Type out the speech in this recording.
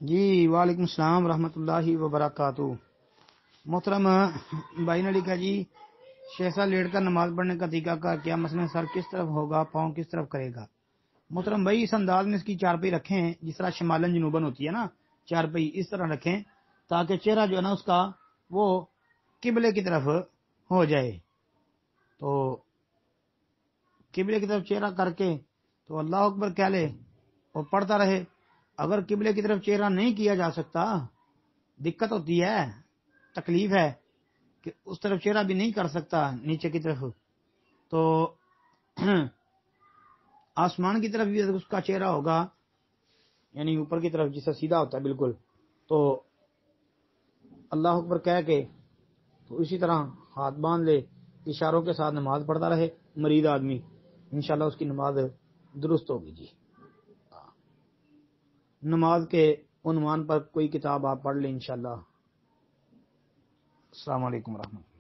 جی وعلیکم السلام ورحمۃ اللہ وبرکاتہ۔ محترم بھائی نے لکھا جی شیسا لیٹ کر نماز پڑھنے کا طریقہ کار کیا، مثلا سر کس طرف ہوگا، پاؤں کس طرف کرے گا۔ محترم بھائی اس انداز میں اس کی چارپائی رکھیں جس طرح شمالن جنوبن ہوتی ہے نا، چارپائی اس طرح رکھیں تاکہ چہرہ جو ہے نا اس کا وہ قبلے کی طرف ہو جائے۔ تو قبلے کی طرف چہرہ کر کے تو اللہ اکبر کہہ لے اور پڑھتا رہے۔ اگر قبلے کی طرف چہرہ نہیں کیا جا سکتا، دقت ہوتی ہے، تکلیف ہے کہ اس طرف چہرہ بھی نہیں کر سکتا نیچے کی طرف، تو آسمان کی طرف بھی اس کا چہرہ ہوگا، یعنی اوپر کی طرف جسے سیدھا ہوتا ہے بالکل، تو اللہ اکبر کہہ کے تو اسی طرح ہاتھ باندھ لے، اشاروں کے ساتھ نماز پڑھتا رہے مریض آدمی، انشاءاللہ اس کی نماز درست ہوگی۔ جی نماز کے عنوان پر کوئی کتاب آپ پڑھ لیں انشاءاللہ۔ السلام علیکم ورحمۃ اللہ۔